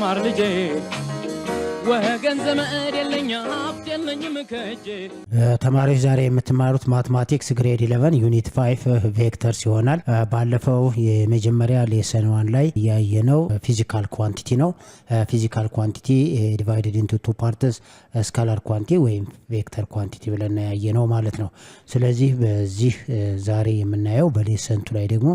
ማር ልጄ ወገን ዘመድ የለኛ ሀብት የለኝም ከጄ ተማሪዎች ዛሬ የምትማሩት ማትማቲክስ ግሬድ 11 ዩኒት 5 ቬክተርስ ይሆናል። ባለፈው የመጀመሪያ ሌሰን 1 ላይ ያየነው ፊዚካል ኳንቲቲ ነው። ፊዚካል ኳንቲቲ ዲቫይድድ ኢንቱ ቱ ፓርትስ ስካላር ኳንቲቲ ወይም ቬክተር ኳንቲቲ ብለን ያየነው ማለት ነው። ስለዚህ በዚህ ዛሬ የምናየው በሌሰን 2 ላይ ደግሞ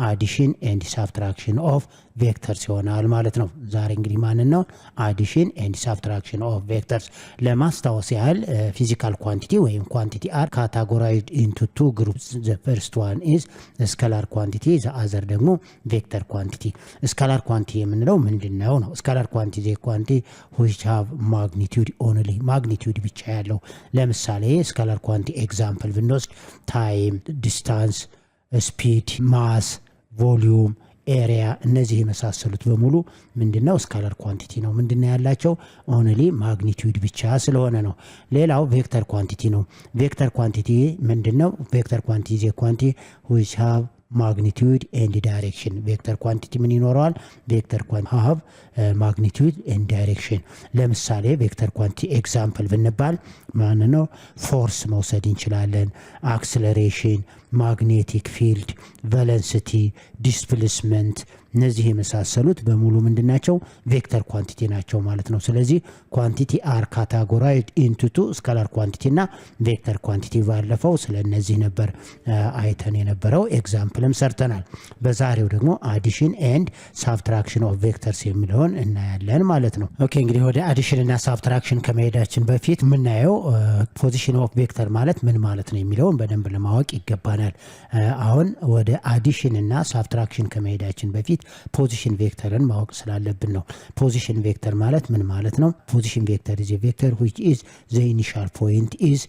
አዲሽን ኤንድ ሳብትራክሽን ኦፍ ቬክተርስ ይሆናል ማለት ነው። ዛሬ እንግዲህ ማንን ነው አዲሽን ኤንድ ሳብትራክሽን ኦፍ ቬክተርስ ለማስታወስ ያህል ፊዚካል ኳንቲቲ ወይም ኳንቲቲ አር ካታጎራይዝድ ኢንቱ ቱ ግሩፕስ ዘ ፈርስት ዋን ኢዝ ስካላር ኳንቲቲ ዘ አዘር ደግሞ ቬክተር ኳንቲቲ። ስካላር ኳንቲቲ የምንለው ምንድነው ነው? ስካላር ኳንቲቲ ኳንቲቲ which have magnitude only ማግኒቲዩድ ብቻ ያለው። ለምሳሌ ስካላር ኳንቲቲ ኤግዛምፕል ብንወስድ ታይም፣ ዲስታንስ፣ ስፒድ፣ ማስ፣ ቮሊዩም፣ ኤሪያ እነዚህ የመሳሰሉት በሙሉ ምንድነው ስካላር ኳንቲቲ ነው። ምንድነው ያላቸው ኦንሊ ማግኒቲዩድ ብቻ ስለሆነ ነው። ሌላው ቬክተር ኳንቲቲ ነው። ቬክተር ኳንቲቲ ምንድነው? ቬክተር ኳንቲቲ ዘ ኳንቲቲ which have magnitude and direction ቬክተር ኳንቲቲ ምን ይኖረዋል? ቬክተር ኳንቲቲ have magnitude and direction። ለምሳሌ ቬክተር ኳንቲቲ ኤግዛምፕል ብንባል ማን ነው? ፎርስ መውሰድ እንችላለን፣ አክሰለሬሽን፣ ማግኔቲክ ፊልድ፣ ቬሎሲቲ፣ ዲስፕሌስመንት እነዚህ የመሳሰሉት በሙሉ ምንድናቸው? ቬክተር ኳንቲቲ ናቸው ማለት ነው። ስለዚህ ኳንቲቲ አር ካታጎራይዝድ ኢንቱ ቱ ስካላር ኳንቲቲ እና ቬክተር ኳንቲቲ ባለፈው ስለነዚህ ነበር አይተን የነበረው ኤግዛምፕልም ሰርተናል። በዛሬው ደግሞ አዲሽን ኤንድ ሳብትራክሽን ኦፍ ቬክተርስ የሚለውን እናያለን ማለት ነው። ኦኬ እንግዲህ ወደ አዲሽን እና ሳብትራክሽን ከመሄዳችን በፊት የምናየው ፖዚሽን ኦፍ ቬክተር ማለት ምን ማለት ነው የሚለውን በደንብ ለማወቅ ይገባናል። አሁን ወደ አዲሽን እና ሳብትራክሽን ከመሄዳችን በፊት ፖዚሽን ቬክተርን ማወቅ ስላለብን ነው። ፖዚሽን ቬክተር ማለት ምን ማለት ነው? ፖዚሽን ቬክተር is a vector which is the initial point is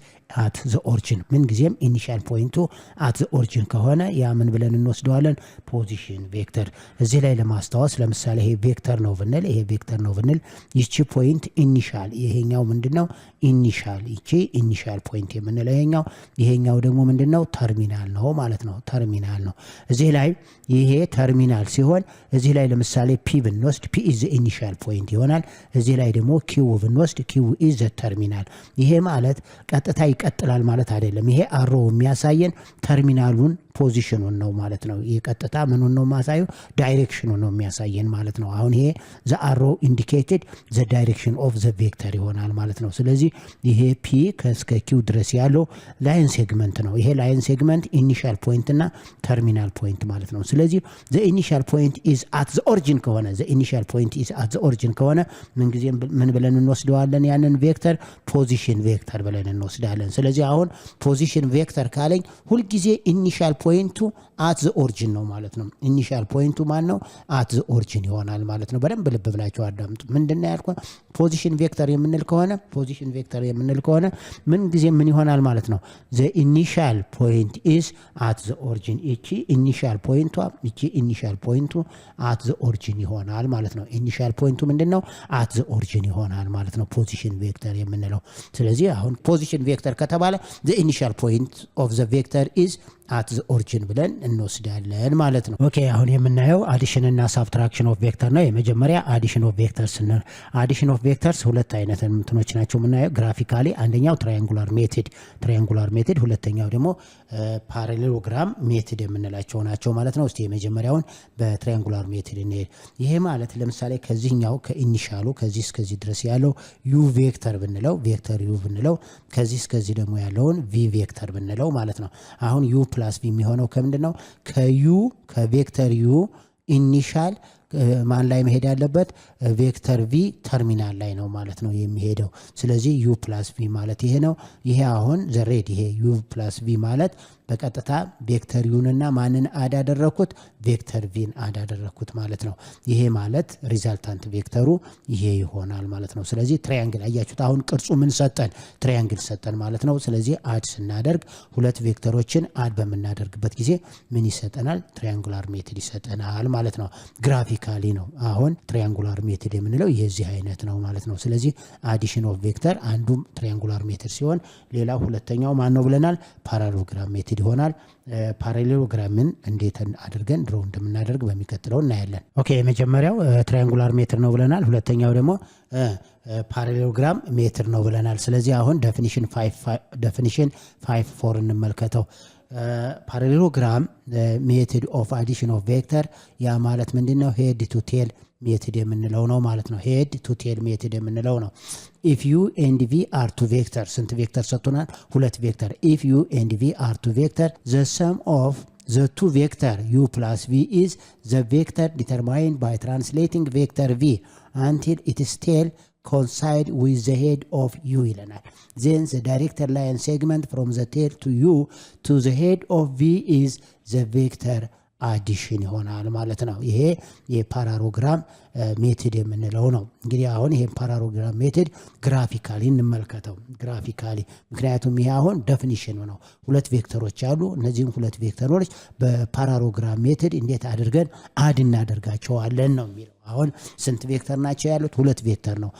at the origin። ምን ጊዜም ኢኒሻል ፖይንቱ at the origin ከሆነ ያ ምን ብለን እንወስደዋለን? ፖዚሽን ቬክተር። እዚህ ላይ ለማስታወስ ለምሳሌ ይሄ ቬክተር ነው ብንል ይሄ ቬክተር ነው ብንል ይቺ ፖይንት ኢኒሻል ይሄኛው ምንድነው? ኢኒሻል ይቺ ኢኒሻል ፖይንት የምንለው ይሄኛው ደግሞ ምንድነው? ተርሚናል ነው ማለት ነው። ተርሚናል ነው። እዚህ ላይ ይሄ ተርሚናል ሲሆን እዚህ ላይ ለምሳሌ ፒ ብንወስድ ፒ ኢዝ ኢኒሻል ፖይንት ይሆናል። እዚህ ላይ ደግሞ ኪው ብንወስድ ኪው ኢዝ ተርሚናል። ይሄ ማለት ቀጥታ ይቀጥላል ማለት አይደለም። ይሄ አሮ የሚያሳየን ተርሚናሉን ፖዚሽኑን ነው ማለት ነው። ይሄ ቀጥታ ምኑን ነው ማሳየው? ዳይሬክሽኑን ነው የሚያሳየን ማለት ነው። አሁን ይሄ ዘ አሮ ኢንዲኬትድ ዘ ዳይሬክሽን ኦፍ ዘ ቬክተር ይሆናል ማለት ነው። ስለዚህ ይሄ ፒ ከስከ ኪው ድረስ ያለው ላይን ሴግመንት ነው። ይሄ ላይን ሴግመንት ኢኒሻል ፖይንት እና ተርሚናል ፖይንት ማለት ነው። ስለዚህ ዘ ኢኒሻል ፖይንት ኢዝ አት ዘ ኦሪጂን ከሆነ ዘ ኢኒሻል ፖይንት ኢዝ አት ዘ ኦሪጂን ከሆነ ምን ጊዜም ምን ብለን እንወስደዋለን? ያንን ቬክተር ፖዚሽን ቬክተር ብለን እንወስዳለን። ስለዚህ አሁን ፖዚሽን ቬክተር ካለኝ ሁሉ ጊዜ ኢኒሻል ፖይንቱ አት ዘ ኦሪጂን ነው ማለት ነው። ኢኒሻል ፖይንቱ ማን ነው? አት ዘ ኦሪጂን ይሆናል ማለት ነው። በደንብ ልብ ብላችሁ አዳምጡ። ምንድነው ያልኩት? ፖዚሽን ቬክተር የምንል ከሆነ ምን ጊዜ ምን ይሆናል ማለት ነው? ዘ ኢኒሻል ፖይንት ኢዝ አት ዘ ኦሪጂን። እቺ ኢኒሻል ፖይንቱ አት ዘ ኦሪጂን ይሆናል ማለት ነው። ኢኒሻል ፖይንቱ ምንድነው? አት ዘ ኦሪጂን ይሆናል ማለት ነው ፖዚሽን ቬክተር የምንለው። ስለዚህ አሁን ፖዚሽን ቬክተር ከተባለ ዘ ኢኒሻል ፖይንት ኦፍ ዘ ቬክተር ኢዝ at the origin ብለን እንወስዳለን ማለት ነው። ኦኬ አሁን የምናየው አዲሽን እና ሳብትራክሽን ኦፍ ቬክተር ነው። የመጀመሪያ አዲሽን ኦፍ ቬክተርስ ነው። አዲሽን ኦፍ ቬክተርስ ሁለት አይነት እንትኖች ናቸው የምናየው ግራፊካሊ። አንደኛው ትራያንጉላር ሜትድ፣ ሁለተኛው ደግሞ ፓራሌሎግራም ሜትድ የምንላቸው ናቸው ማለት ነው። እስቲ የመጀመሪያውን በትራያንጉላር ሜትድ እንሄድ። ይሄ ማለት ለምሳሌ ከዚህኛው ከኢኒሻሉ ከዚህ እስከዚህ ድረስ ያለው ዩ ቬክተር ብንለው ቬክተር ዩ ብንለው ከዚህ እስከዚህ ደግሞ ያለውን ቪ ቬክተር ብንለው ማለት ነው። አሁን ዩ ፕላስ ቪ የሚሆነው ከምንድነው? ከቬክተር ዩ ኢኒሻል ማን ላይ መሄድ ያለበት? ቬክተር ቪ ተርሚናል ላይ ነው ማለት ነው የሚሄደው። ስለዚህ ዩ ፕላስ ቪ ማለት ይሄ ነው። ይሄ አሁን ዘሬድ ይሄ ዩ ፕላስ ቪ ማለት በቀጥታ ቬክተር ዩንና ማንን አድ አደረኩት? ቬክተር ቪን አድ አደረኩት ማለት ነው። ይሄ ማለት ሪዛልታንት ቬክተሩ ይሄ ይሆናል ማለት ነው። ስለዚህ ትራያንግል አያችሁት። አሁን ቅርጹ ምን ሰጠን? ትራያንግል ሰጠን ማለት ነው። ስለዚህ አድ ስናደርግ ሁለት ቬክተሮችን አድ በመናደርግበት ጊዜ ምን ይሰጠናል? ትራያንጉላር ሜትድ ይሰጠናል ማለት ነው። ግራፊክ ግራፊካሊ ነው። አሁን ትሪያንጉላር ሜትድ የምንለው የዚህ አይነት ነው ማለት ነው። ስለዚህ አዲሽን ኦፍ ቬክተር አንዱም ትሪያንጉላር ሜትድ ሲሆን ሌላው ሁለተኛው ማን ነው ብለናል? ፓራሌሎግራም ሜትድ ይሆናል። ፓራሌሎግራምን እንዴት አድርገን ድሮ እንደምናደርግ በሚቀጥለው እናያለን። ኦኬ የመጀመሪያው ትሪያንጉላር ሜትድ ነው ብለናል። ሁለተኛው ደግሞ ፓራሌሎግራም ሜትድ ነው ብለናል። ስለዚህ አሁን ዴፊኒሽን 5.4 እንመልከተው። ፓራሌሎግራም ሜትድ ኦፍ አዲሽን ኦፍ ቬክተር ያ ማለት ምንድነው? ሄድ ቱ ቴል ሜትድ የምንለው ነው ማለት ነው። ሄድ ቱ ቴል ሜትድ የምንለው ነው። ኢፍ ዩ ኤንድ ቪ አር ቱ ቬክተር ስንት ቬክተር ሰጥቶናል? ሁለት ቬክተር። ኢፍ ዩ ኤንድ ቪ አር ቱ ቬክተር ዘ ሰም ኦፍ the two vector u plus v is the vector determined by translating vector v until its tail coincide with the head of u ይለናል። then the directed line segment from the tail to u to the head of v is the vector አዲሽን ይሆናል ማለት ነው። ይሄ የፓራሎግራም ሜትድ የምንለው ነው። እንግዲህ አሁን ይሄን ፓራሎግራም ሜትድ ግራፊካሊ እንመልከተው። ግራፊካሊ ምክንያቱም ይሄ አሁን ዴፊኒሽን ነው። ሁለት ቬክተሮች አሉ። እነዚህም ሁለት ቬክተሮች በፓራሎግራም ሜትድ እንዴት አድርገን አድ እናደርጋቸዋለን ነው የሚለው። አሁን ስንት ቬክተር ናቸው ያሉት? ሁለት ቬክተር ነው።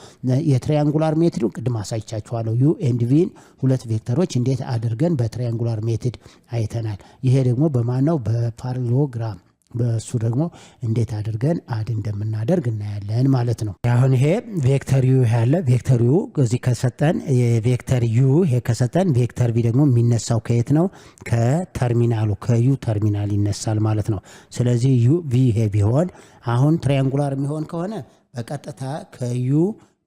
የትሪያንጉላር ሜትድ ቅድም አሳይቻችኋለሁ። ዩ ኤንድ ቪን ሁለት ቬክተሮች እንዴት አድርገን በትሪያንጉላር ሜትድ አይተናል። ይሄ ደግሞ በማን ነው? በፓራሌሎግራም። በሱ ደግሞ እንዴት አድርገን አድ እንደምናደርግ እናያለን ማለት ነው። አሁን ይሄ ቬክተር ዩ ያለ ቬክተር ዩ እዚህ ከሰጠን የቬክተር ዩ ይሄ ከሰጠን ቬክተር ቪ ደግሞ የሚነሳው ከየት ነው? ከተርሚናሉ ከዩ ተርሚናል ይነሳል ማለት ነው። ስለዚህ ዩ ቪ ይሄ ቢሆን አሁን ትሪያንጉላር የሚሆን ከሆነ በቀጥታ ከዩ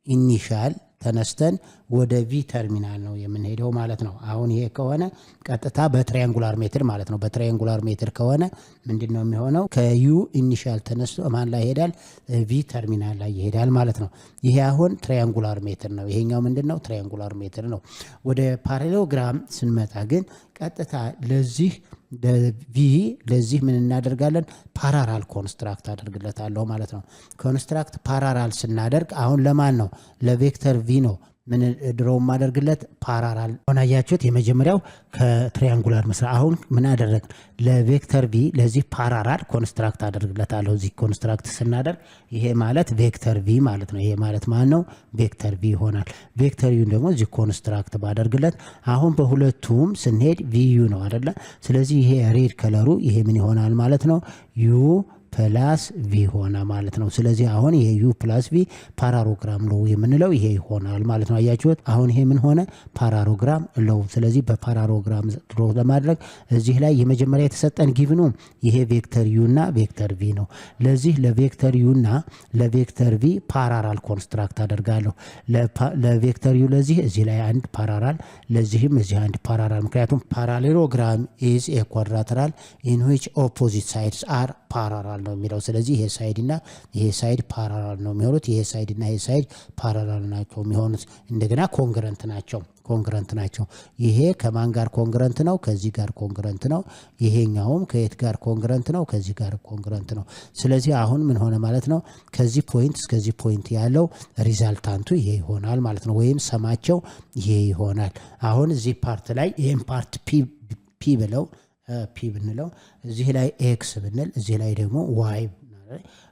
ኢኒሻል ተነስተን ወደ ቪ ተርሚናል ነው የምንሄደው ማለት ነው። አሁን ይሄ ከሆነ ቀጥታ በትሪያንጉላር ሜትር ማለት ነው። በትሪያንጉላር ሜትር ከሆነ ምንድነው የሚሆነው? ከዩ ኢኒሻል ተነስቶ ማን ላይ ይሄዳል? ቪ ተርሚናል ላይ ይሄዳል ማለት ነው። ይሄ አሁን ትሪያንጉላር ሜትር ነው። ይሄኛው ምንድነው? ትሪያንጉላር ሜትር ነው። ወደ ፓራሌሎግራም ስንመጣ ግን ቀጥታ ለዚህ ቪ ለዚህ ምን እናደርጋለን? ፓራራል ኮንስትራክት አደርግለታለሁ ማለት ነው። ኮንስትራክት ፓራራል ስናደርግ አሁን ለማን ነው? ለቬክተር ቪ ነው ምን ድሮ ማደርግለት ፓራራል ሆነ። አያችሁት? የመጀመሪያው ከትሪያንጉላር መስራት። አሁን ምን አደረግ? ለቬክተር ቪ ለዚህ ፓራራል ኮንስትራክት አደርግለታለሁ። እዚህ ኮንስትራክት ስናደርግ ይሄ ማለት ቬክተር ቪ ማለት ነው። ይሄ ማለት ማን ነው? ቬክተር ቪ ይሆናል። ቬክተር ዩን ደግሞ እዚህ ኮንስትራክት ባደርግለት አሁን በሁለቱም ስንሄድ ቪዩ ነው አይደለ? ስለዚህ ይሄ ሬድ ከለሩ ይሄ ምን ይሆናል ማለት ነው? ዩ ፕላስ ቪ ሆነ ማለት ነው። ስለዚህ አሁን ይሄ ዩ ፕላስ ቪ ፓራሎግራም ሎው የምንለው ይሄ ይሆናል ማለት ነው። አያችሁት? አሁን ይሄ ምን ሆነ? ፓራሎግራም ሎው። ስለዚህ በፓራሎግራም ድሮ ለማድረግ እዚህ ላይ የመጀመሪያ የተሰጠን ጊቭኑ ይሄ ቬክተር ዩ እና ቬክተር ቪ ነው። ለዚህ ለቬክተር ዩ እና ለቬክተር ቪ ፓራራል ኮንስትራክት አደርጋለሁ። ለቬክተር ዩ ለዚህ እዚህ ላይ አንድ ፓራራል፣ ለዚህም እዚህ አንድ ፓራራል። ምክንያቱም ፓራሌሎግራም ኢዝ ኤ ኳድራተራል ኢን ዊች ኦፖዚት ሳይድስ አር ፓራራል ነው የሚለው። ስለዚህ ይሄ ሳይድ እና ይሄ ሳይድ ፓራራል ነው የሚሆኑት። ይሄ ሳይድ እና ይሄ ሳይድ ፓራራል ናቸው የሚሆኑት። እንደገና ኮንግረንት ናቸው። ይሄ ከማን ጋር ኮንግረንት ነው? ከዚህ ጋር ኮንግረንት ነው። ይሄኛውም ከየት ጋር ኮንግረንት ነው? ከዚህ ጋር ኮንግረንት ነው። ስለዚህ አሁን ምን ሆነ ማለት ነው? ከዚህ ፖይንት እስከዚህ ፖይንት ያለው ሪዛልታንቱ ይሄ ይሆናል ማለት ነው። ወይም ሰማቸው ይሄ ይሆናል። አሁን እዚህ ፓርት ላይ ይሄን ፓርት ፒ ብለው ፒ ብንለው እዚህ ላይ ኤክስ ብንል እዚህ ላይ ደግሞ ዋይ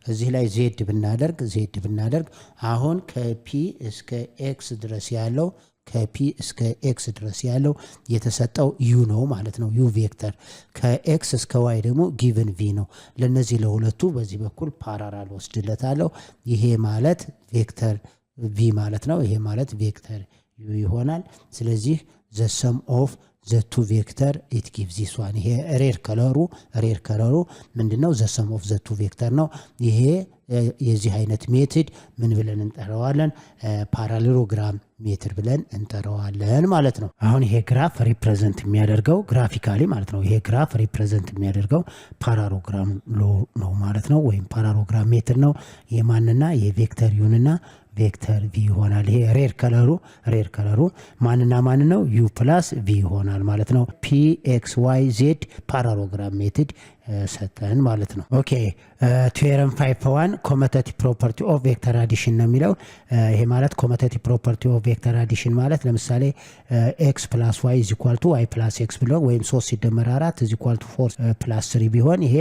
እዚህ ላይ ዜድ ብናደርግ አሁን ከፒ እስከ ኤክስ ድረስ ያለው ከፒ እስከ ኤክስ ድረስ ያለው የተሰጠው ዩ ነው ማለት ነው። ዩ ቬክተር ከኤክስ እስከ ዋይ ደግሞ ጊቭን ቪ ነው። ለነዚህ ለሁለቱ በዚህ በኩል ፓራራል ወስድለታለሁ። ይሄ ማለት ቬክተር ቪ ማለት ነው። ይሄ ማለት ቬክተር ዩ ይሆናል። ስለዚህ ዘ ሰም ኦፍ ዘቱ ቬክተር ኢት ጊቭ ዚስ ዋን። ይሄ ሬድ ከለሩ ምንድነው? ዘ ሰም ኦፍ ዘቱ ቬክተር ነው። ይሄ የዚህ አይነት ሜትድ ምን ብለን እንጠራዋለን? ፓራሌሎግራም ሜትድ ብለን እንጠራዋለን ማለት ነው። አሁን ይሄ ግራፍ ሪፕሬዘንት የሚያደርገው ግራፊካሊ ማለት ነው። ይሄ ግራፍ ሪፕሬዘንት የሚያደርገው ፓራሎግራም ሎ ነው ማለት ነው፣ ወይም ፓራሎግራም ሜትድ ነው። የማንና የቬክተር ዩንና ቬክተር ቪ ይሆናል። ይሄ ሬድ ከለሩ ማንና ማን ነው? ዩ ፕላስ ቪ ይሆናል ማለት ነው። ፒ ኤክስ ዋይ ዜድ ፓራሎግራም ሜትድ ሰጠን ማለት ነው። ኦኬ ቴዎረም 5.1 ኮመታቲቭ ፕሮፐርቲ ኦፍ ቬክተር አዲሽን ነው የሚለው። ይሄ ማለት ኮመታቲቭ ፕሮፐርቲ ኦፍ ቬክተር አዲሽን ማለት ለምሳሌ ኤክስ ፕላስ ዋይ ኢዝ ኢኳል ቱ ዋይ ፕላስ ኤክስ ብሎ ወይም 3 ሲደመር 4 ኢዝ ኢኳል ቱ 4 ፕላስ 3 ቢሆን ይሄ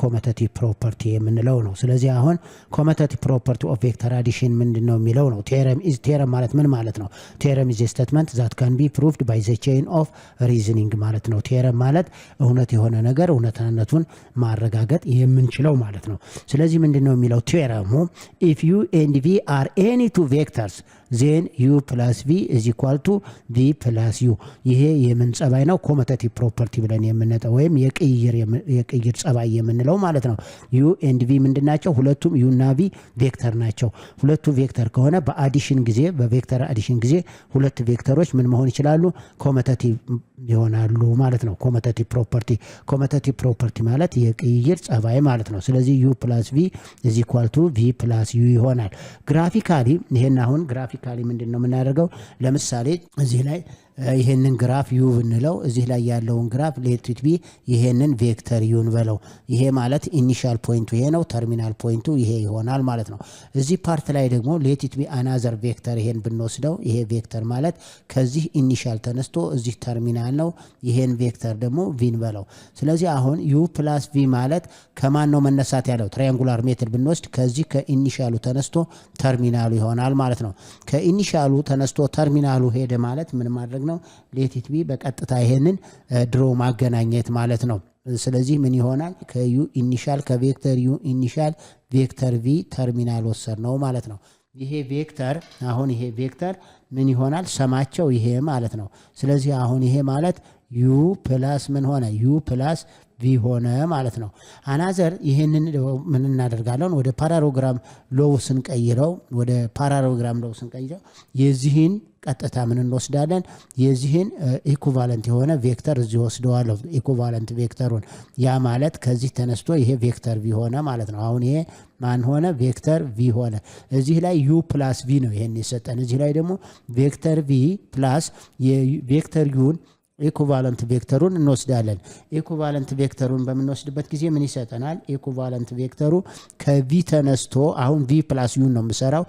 ኮመታቲቭ ፕሮፐርቲ የምንለው ነው። ስለዚህ አሁን ኮመታቲቭ ፕሮፐርቲ ኦፍ ቬክተር አዲሽን ምንድነው የሚለው ነው። ቴዎረም ማለት ምን ማለት ነው? ቴዎረም ኢዝ ኤ ስቴትመንት ዛት ካን ቢ ፕሩቭድ ባይ ዘ ቼን ኦፍ ሪዝኒንግ ማለት ነው። ቴዎረም ማለት እውነት የሆነ ነገር እውነታነቱን ማረጋገጥ የምንችለው ማለት ነው። ስለዚህ ምንድነው የሚለው ቴዎረሙ if u and v are any two vectors then u plus v is equal to v plus u ይሄ የምን ጸባይ ነው? ኮመታቲቭ ፕሮፐርቲ ብለን የምንጠራው ወይም የቅይር ጸባይ የምንለው ማለት ነው። u and v ምንድናቸው? ሁለቱም u እና v ቬክተር ናቸው። ሁለቱ ቬክተር ከሆነ በአዲሽን ጊዜ በቬክተር አዲሽን ጊዜ ሁለት ቬክተሮች ምን መሆን ይችላሉ? ኮመታቲቭ ይሆናሉ ማለት ነው። ኮመታቲቭ ፕሮፐርቲ ማለት የቅይር ጸባይ ማለት ነው። ስለዚህ u plus v is equal to v plus u ይሆናል። ግራፊካሊ ይሄን አሁን ግራፊካሊ ምንድነው የምናደርገው? ለምሳሌ እዚህ ላይ ይሄንን ግራፍ ዩ ብንለው እዚህ ላይ ያለውን ግራፍ ሌት ኢት ቢ ይሄንን ቬክተር ዩን በለው። ይሄ ማለት ኢኒሻል ፖይንቱ ይሄ ነው፣ ተርሚናል ፖይንቱ ይሄ ይሆናል ማለት ነው። እዚህ ፓርት ላይ ደግሞ ሌት ኢት ቢ አናዘር ቬክተር ይሄን ብንወስደው ይሄ ቬክተር ማለት ከዚህ ኢኒሻል ተነስቶ እዚህ ተርሚናል ነው። ይሄን ቬክተር ደግሞ ቪን በለው። ስለዚህ አሁን ዩ ፕላስ ቪ ማለት ከማን ነው መነሳት ያለው? ትራያንጉላር ሜትድ ብንወስድ ከዚህ ከኢኒሻሉ ተነስቶ ተርሚናሉ ይሆናል ማለት ነው። ከኢኒሻሉ ተነስቶ ተርሚናሉ ሄደ ማለት ምን ማድረግ ነው? ሌት ኢት ቢ በቀጥታ ይሄንን ድሮ ማገናኘት ማለት ነው። ስለዚህ ምን ይሆናል? ከዩ ኢኒሻል ከቬክተር ዩ ኢኒሻል ቬክተር ቪ ተርሚናል ወሰድ ነው ማለት ነው። ይሄ ቬክተር አሁን ይሄ ቬክተር ምን ይሆናል? ሰማቸው ይሄ ማለት ነው። ስለዚህ አሁን ይሄ ማለት ዩ ፕላስ ምን ሆነ? ዩ ፕላስ ቪ ሆነ ማለት ነው። አናዘር ይሄንን ምን እናደርጋለን? ወደ ፓራሎግራም ሎው ስንቀይረው የዚህን ቀጥታ ምን እንወስዳለን? የዚህን ኢኩቫለንት የሆነ ቬክተር እዚህ ወስደዋለሁ። ኢኩቫለንት ቬክተሩን ያ ማለት ከዚህ ተነስቶ ይሄ ቬክተር ቪ ሆነ ማለት ነው። አሁን ይሄ ማን ሆነ? ቬክተር ቪ ሆነ። እዚህ ላይ ዩ ፕላስ ቪ ነው ይሄን የሰጠን። እዚህ ላይ ደግሞ ቬክተር ቪ ፕላስ የቬክተር ዩን ኢኩቫለንት ቬክተሩን እንወስዳለን። ኢኩቫለንት ቬክተሩን በምንወስድበት ጊዜ ምን ይሰጠናል? ኢኩቫለንት ቬክተሩ ከቪ ተነስቶ አሁን ቪ ፕላስ ዩን ነው የምሰራው።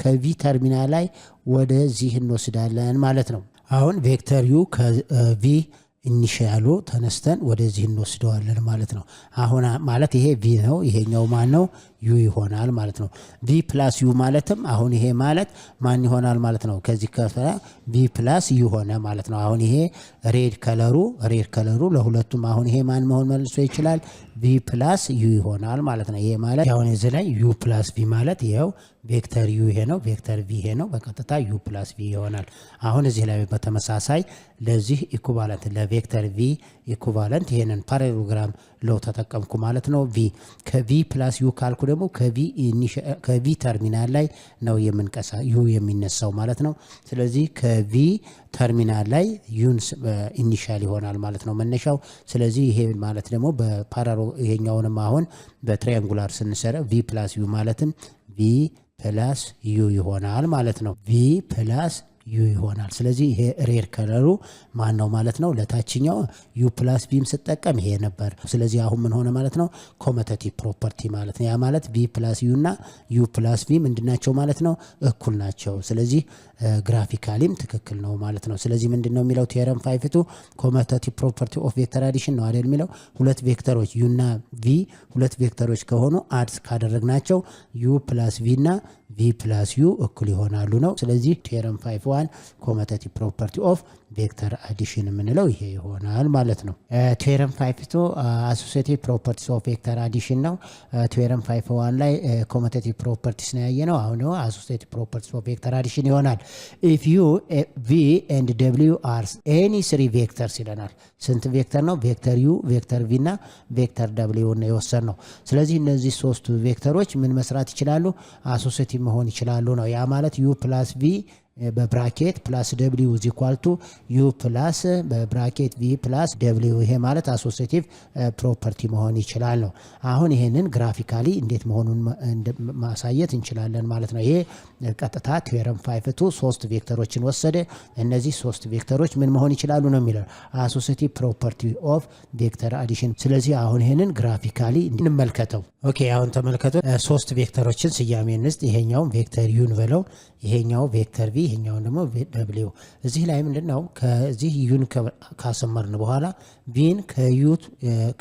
ከቪ ተርሚናል ላይ ወደዚህ እንወስዳለን ማለት ነው። አሁን ቬክተር ዩ ከቪ ኢኒሻሉ ተነስተን ወደዚህ እንወስደዋለን ማለት ነው። አሁን ማለት ይሄ ቪ ነው፣ ይሄኛው ማን ነው? ዩ ይሆናል ማለት ነው። ቪ ፕላስ ዩ ማለትም አሁን ይሄ ማለት ማን ይሆናል ማለት ነው? ከዚህ ከፈራ ቪ ፕላስ ዩ ሆነ ማለት ነው። አሁን ይሄ ሬድ ከለሩ ለሁለቱም አሁን ይሄ ማን መሆን መልሶ ይችላል? ቪ ፕላስ ዩ ይሆናል ማለት ነው። ይሄ ማለት አሁን እዚህ ላይ ዩ ፕላስ ቪ ማለት ይሄው ቬክተር ዩ ይሄ ነው፣ ቬክተር ቪ ይሄ ነው። በቀጥታ ዩ ፕላስ ቪ ይሆናል። አሁን እዚህ ላይ በተመሳሳይ ለዚህ ኢኩቫለንት ለቬክተር ቪ ኢኩቫለንት ይሄንን ፓራሎግራም ለው ተጠቀምኩ ማለት ነው። ቪ ከቪ ፕላስ ዩ ካልኩ ደግሞ ከቪ ተርሚናል ላይ ነው ዩ የሚነሳው ማለት ነው። ስለዚህ ከቪ ተርሚናል ላይ ዩን ኢኒሻል ይሆናል ማለት ነው መነሻው። ስለዚህ ይሄ ማለት ደግሞ ይሄኛውንም አሁን በትራያንጉላር ስንሰራ ቪ ፕላስ ዩ ማለትም ቪ ፕላስ ዩ ይሆናል ማለት ነው። ቪ ፕላስ ዩ ይሆናል። ስለዚህ ይሄ ሬድ ከለሩ ማን ነው ማለት ነው? ለታችኛው ዩ ፕላስ ቪም ስጠቀም ይሄ ነበር። ስለዚህ አሁን ምን ሆነ ማለት ነው? ኮመታቲቭ ፕሮፐርቲ ማለት ነው። ያ ማለት ቪ ፕላስ ዩ እና ዩ ፕላስ ቪ ምንድናቸው ማለት ነው? እኩል ናቸው። ስለዚህ ግራፊካሊም ትክክል ነው ማለት ነው። ስለዚህ ምንድነው የሚለው ቴዎረም 5 ኮመታቲቭ ፕሮፐርቲ ኦፍ ቬክተር አዲሽን ነው አይደል የሚለው። ሁለት ቬክተሮች ዩ እና ቪ ሁለት ቬክተሮች ከሆኑ አድስ ካደረግናቸው ዩ ፕላስ ቪ እና ቪ ፕላስ ዩ እኩል ይሆናሉ ነው። ስለዚህ ቴዎረም 5 ኮመታቲቭ ፕሮፐርቲ ኦፍ ቬክተር አዲሽን የምንለው ይሄ ይሆናል ማለት ነው። ቴዎረም 5 አሶሲኤቲቭ ፕሮፐርቲስ ኦፍ ቬክተር አዲሽን ነው። ቴዎረም 5 ላይ ኮመታቲቭ ፕሮፐርቲስ ነው ያየነው። አሁን ነው አሶሲኤቲቭ ፕሮፐርቲስ ኦፍ ቬክተር አዲሽን ይሆናል። ኢፍ ዩ ቪ ኤንድ ደብሊው አር ኤኒ 3 ቬክተርስ ይለናል። ስንት ቬክተር ነው? ቬክተር ዩ፣ ቬክተር ቪ እና ቬክተር ደብሊው ነው የወሰድነው። ስለዚህ እነዚህ ሶስቱ ቬክተሮች ምን መስራት ይችላሉ? አሶሲኤቲቭ መሆን ይችላሉ ነው። ያ ማለት ዩ ፕላስ ቪ በብራኬት ፕላስ ደብሊው ኢዝ ኢኳል ቱ ዩ ፕላስ በብራኬት ቪ ፕላስ ደብሊው። ይሄ ማለት አሶሲቲቭ ፕሮፐርቲ መሆን ይችላል ነው። አሁን ይሄንን ግራፊካሊ እንዴት መሆኑን ማሳየት እንችላለን ማለት ነው። ይሄ ቀጥታ ቲዮረም 5 ቱ 3 ቬክተሮችን ወሰደ። እነዚህ 3 ቬክተሮች ምን መሆን ይችላሉ ነው የሚለው አሶሲቲቭ ፕሮፐርቲ ኦፍ ቬክተር አዲሽን። ስለዚህ አሁን ይሄንን ግራፊካሊ እንመልከተው። ኦኬ አሁን ተመልከቱ። 3 ቬክተሮችን ስያሜ እንስጥ። ይሄኛው ቬክተር ዩ እንበለው፣ ይሄኛው ቬክተር ቪ፣ ይሄኛው ደግሞ ደብሊው። እዚህ ላይ ምንድነው ከዚህ ዩን ካሰመርን በኋላ ቪን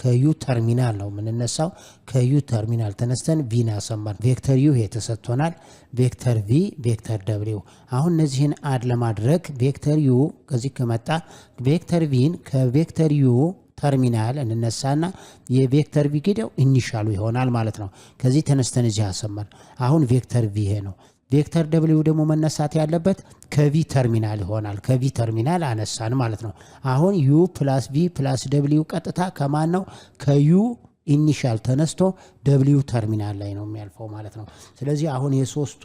ከዩ ተርሚናል ነው የምንነሳው። ከዩ ተርሚናል ተነስተን ቪን አሰመርን። ቬክተር ዩ ተሰጥቶናል፣ ቬክተር ቪ፣ ቬክተር ደብሊው። አሁን እነዚህን አድ ለማድረግ ቬክተር ዩ ከዚህ ከመጣ ቬክተር ቪን ከቬክተር ዩ ተርሚናል እንነሳና የቬክተር ቪ ግደው ኢኒሻሉ ይሆናል ማለት ነው። ከዚህ ተነስተን እዚህ አሰመር። አሁን ቬክተር ቪ ይሄ ነው። ቬክተር ደብሊው ደግሞ መነሳት ያለበት ከቪ ተርሚናል ይሆናል። ከቪ ተርሚናል አነሳን ማለት ነው። አሁን ዩ ፕላስ ቪ ፕላስ ደብሊው ቀጥታ ከማን ነው? ከዩ ኢኒሻል ተነስቶ ደብሊው ተርሚናል ላይ ነው የሚያልፈው ማለት ነው። ስለዚህ አሁን የሶስቱ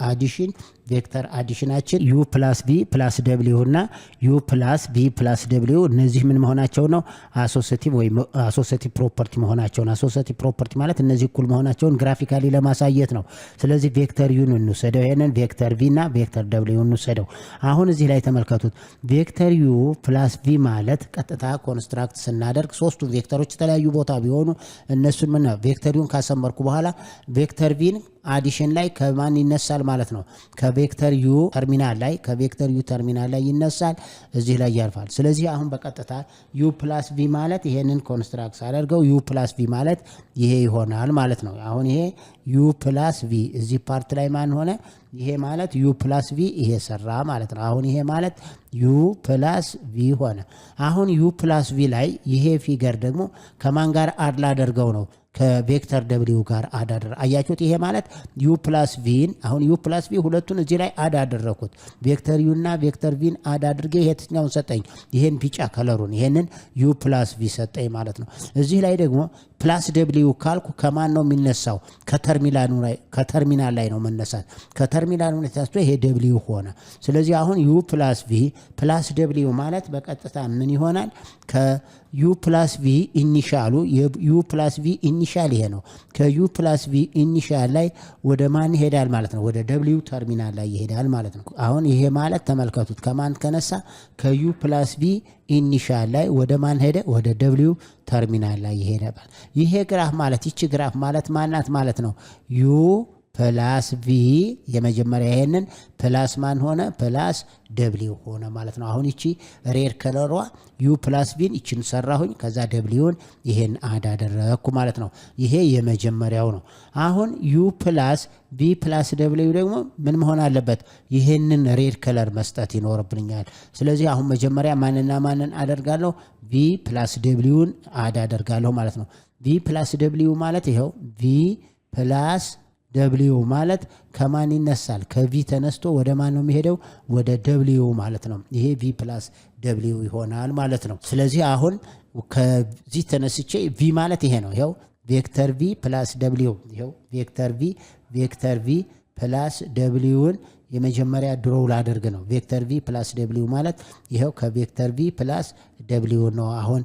አዲሽን ቬክተር አዲሽናችን ዩ ፕላስ ቪ ፕላስ ደብሊው እና ዩ ፕላስ ቪ ፕላስ ደብሊው እነዚህ ምን መሆናቸው ነው? አሶሲቲቭ ወይ አሶሲቲቭ ፕሮፐርቲ መሆናቸውን። አሶሲቲቭ ፕሮፐርቲ ማለት እነዚህ እኩል መሆናቸውን ግራፊካሊ ለማሳየት ነው። ስለዚህ ቬክተር ዩን እንውሰደው፣ ይሄንን ቬክተር ቪ እና ቬክተር ደብሊው እንውሰደው። አሁን እዚህ ላይ ተመልከቱት። ቬክተር ዩ ፕላስ ቪ ማለት ቀጥታ ኮንስትራክት ስናደርግ ሶስቱ ቬክተሮች የተለያዩ ቦታ ቢሆኑ እነሱን ምን ቬክተር ዩን ካሰመርኩ በኋላ ቬክተር ቪን አዲሽን ላይ ከማን ይነሳል ማለት ነው? ከቬክተር ዩ ተርሚናል ላይ ከቬክተር ዩ ተርሚናል ላይ ይነሳል፣ እዚህ ላይ ያርፋል። ስለዚህ አሁን በቀጥታ ዩ ፕላስ ቪ ማለት ይሄንን ኮንስትራክት አደርገው ዩ ፕላስ ቪ ማለት ይሄ ይሆናል ማለት ነው። አሁን ይሄ ዩ ፕላስ ቪ እዚህ ፓርት ላይ ማን ሆነ? ይሄ ማለት ዩ ፕላስ ቪ ይሄ ሰራ ማለት ነው። አሁን ይሄ ማለት ዩ ፕላስ ቪ ሆነ። አሁን ዩ ፕላስ ቪ ላይ ይሄ ፊገር ደግሞ ከማን ጋር አድ ላደርገው ነው? ከቬክተር ደብሊው ጋር አዳደር። አያችሁት? ይሄ ማለት ዩ ፕላስ ቪን አሁን ዩ ፕላስ ቪ ሁለቱን እዚህ ላይ አድ አደረኩት። ቬክተር ዩ እና ቬክተር ቪን አድ አድርጌ የትኛውን ሰጠኝ? ይሄን ቢጫ ከለሩን ይሄንን ዩ ፕላስ ቪ ሰጠኝ ማለት ነው። እዚህ ላይ ደግሞ ፕላስ ደብሊው ካልኩ ከማን ነው የሚነሳው? ከተርሚናል ላይ ነው መነሳት። ከተርሚናሉ ተነስቶ ይሄ ደብሊው ሆነ። ስለዚህ አሁን ዩ ፕላስ ቪ ፕላስ ደብሊው ማለት በቀጥታ ምን ይሆናል? ከዩ ፕላስ ቪ ኢኒሻሉ ዩ ፕላስ ቪ ኢኒሻል ይሄ ነው። ከዩ ፕላስ ቪ ኢኒሻል ላይ ወደ ማን ይሄዳል ማለት ነው? ወደ ደብሊው ተርሚናል ላይ ይሄዳል ማለት ነው። አሁን ይሄ ማለት ተመልከቱት፣ ከማን ከነሳ? ከዩ ፕላስ ቪ ኢኒሻል ላይ ወደ ማን ሄደ? ወደ ደብሊው ተርሚናል ላይ ይሄዳል። ይሄ ግራፍ ማለት ይቺ ግራፍ ማለት ማናት ማለት ነው? ዩ ፕላስ ቪ የመጀመሪያ ይሄንን ፕላስ ማን ሆነ? ፕላስ ደብሊው ሆነ ማለት ነው። አሁን ይቺ ሬድ ከለሯ ዩ ፕላስ ቪን ይችን ሰራሁኝ፣ ከዛ ደብሊውን ይሄን አድ አደረኩ ማለት ነው። ይሄ የመጀመሪያው ነው። አሁን ዩ ፕላስ ቪ ፕላስ ደብሊው ደግሞ ምን መሆን አለበት? ይሄንን ሬድ ከለር መስጠት ይኖርብኛል። ስለዚህ አሁን መጀመሪያ ማንና ማንን አደርጋለሁ? ቪ ፕላስ ደብሊውን አድ አደርጋለሁ ማለት ነው። ቪ ፕላስ ደብሊው ማለት ይኸው ቪ ፕላስ ደብሊው ማለት ከማን ይነሳል? ከቪ ተነስቶ ወደ ማን ነው የሚሄደው? ወደ ደብሊው ማለት ነው። ይሄ ቪ ፕላስ ደብሊው ይሆናል ማለት ነው። ስለዚህ አሁን ከዚህ ተነስቼ ቪ ማለት ይሄ ነው። ይኸው ቬክተር ቪ ፕላስ ደብሊው፣ ይኸው ቬክተር ቪ ፕላስ ደብሊውን የመጀመሪያ ድሮው ላደርግ ነው። ቬክተር ቪ ፕላስ ደብሊው ማለት ይኸው ከቬክተር ቪ ፕላስ ደብሊው ነው አሁን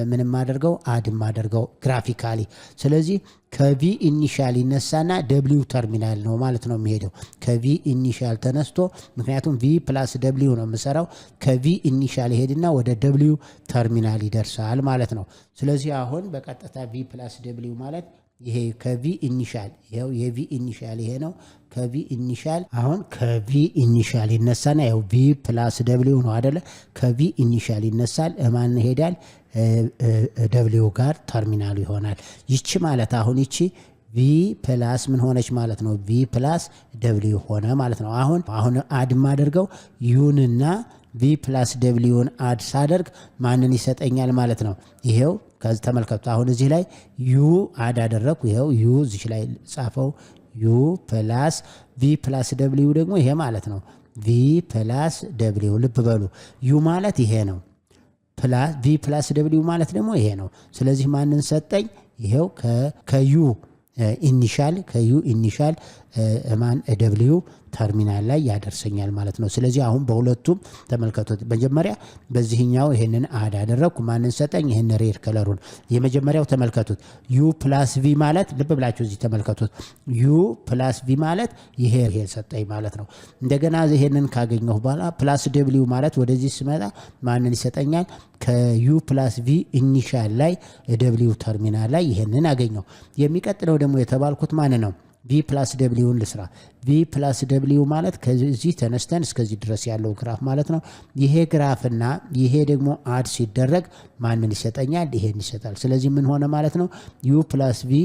ምንም አደርገው አድም አደርገው ግራፊካሊ። ስለዚህ ከቪ ኢኒሻል ይነሳና ደብሊው ተርሚናል ነው ማለት ነው የሚሄደው። ከቪ ኢኒሻል ተነስቶ ምክንያቱም ቪ ፕላስ ደብሊው ነው የምሰራው። ከቪ ኢኒሻል ይሄድና ወደ ደብሊው ተርሚናል ይደርሳል ማለት ነው። ስለዚህ አሁን በቀጥታ ቪ ፕላስ ደብሊው ማለት ይሄ ከቪ ኢኒሻል ይሄው የቪ ኢኒሻል ይሄ ነው። ከቪ ኢኒሻል አሁን ከቪ ኢኒሻል ይነሳና ያው ቪ ፕላስ ደብሊው ነው አይደለ? ከቪ ኢኒሻል ይነሳል ማን ይሄዳል? ደብሊው ጋር ተርሚናሉ ይሆናል። ይቺ ማለት አሁን ይቺ ቪ ፕላስ ምን ሆነች ማለት ነው? ቪ ፕላስ ደብሊው ሆነ ማለት ነው። አሁን አድ ማደርገው ዩንና ቪ ፕላስ ደብሊውን አድ ሳደርግ ማንን ይሰጠኛል ማለት ነው? ይሄው ከዚህ ተመልከቱ። አሁን እዚህ ላይ ዩ አድ አደረኩ። ይሄው ዩ እዚህ ላይ ጻፈው ዩ ፕላስ ቪ ፕላስ ደብሊው ደግሞ ይሄ ማለት ነው። ቪ ፕላስ ደብሊው ልብ በሉ ዩ ማለት ይሄ ነው። ቪ ፕላስ ደብሊው ማለት ደግሞ ይሄ ነው። ስለዚህ ማንን ሰጠኝ? ይሄው ከዩ ኢኒሻል ከዩ ኢኒሻል ማን ደብሊው ተርሚናል ላይ ያደርሰኛል ማለት ነው። ስለዚህ አሁን በሁለቱም ተመልከቱት። መጀመሪያ በዚህኛው ይሄንን አድ አደረኩ ማንን ሰጠኝ? ይሄን ሬድ ከለሩን። የመጀመሪያው ተመልከቱት ዩ ፕላስ ቪ ማለት ልብ ብላችሁ እዚህ ተመልከቱት። ዩ ፕላስ ቪ ማለት ይሄ ሰጠኝ ማለት ነው። እንደገና ይሄንን ካገኘሁ በኋላ ፕላስ ደብሊው ማለት ወደዚህ ስመጣ ማንን ይሰጠኛል? ከዩ ፕላስ ቪ ኢኒሻል ላይ ደብሊው ተርሚናል ላይ ይሄንን አገኘው። የሚቀጥለው ደግሞ የተባልኩት ማን ነው? ቪ ፕላስ ደብሊውን ልስራ። ቪ ፕላስ ደብሊው ማለት ከዚህ ተነስተን እስከዚህ ድረስ ያለው ግራፍ ማለት ነው። ይሄ ግራፍና ይሄ ደግሞ አድ ሲደረግ ማንን ይሰጠኛል? ይሄን ይሰጣል። ስለዚህ ምን ሆነ ማለት ነው? ዩ ፕላስ ቪ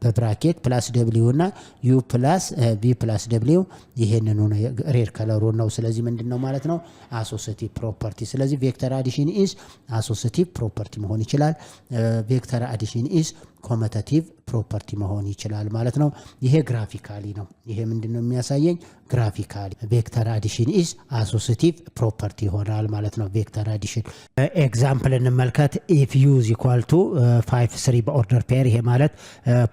በብራኬት ፕላስ ደብሊው እና ዩ ፕላስ ቪ ፕላስ ደብሊው ይሄንን ነው ሬድ ከለሩ ነው። ስለዚህ ምንድነው ማለት ነው? አሶሲቲቭ ፕሮፐርቲ። ስለዚህ ቬክተር አዲሽን ኢዝ አሶሲቲቭ ፕሮፐርቲ መሆን ይችላል። ቬክተር አዲሽን ኢዝ ኮመታቲቭ ፕሮፐርቲ መሆን ይችላል ማለት ነው። ይሄ ግራፊካሊ ነው። ይሄ ምንድነው የሚያሳየኝ? ግራፊካሊ ቬክተር አዲሽን ኢዝ አሶሲቲቭ ፕሮፐርቲ ይሆናል ማለት ነው። ቬክተር አዲሽን ኤግዛምፕል እንመልከት። ኢፍ ዩ ኢዝ ኢኳል ቱ 5 3 በኦርደር ፔር ይሄ ማለት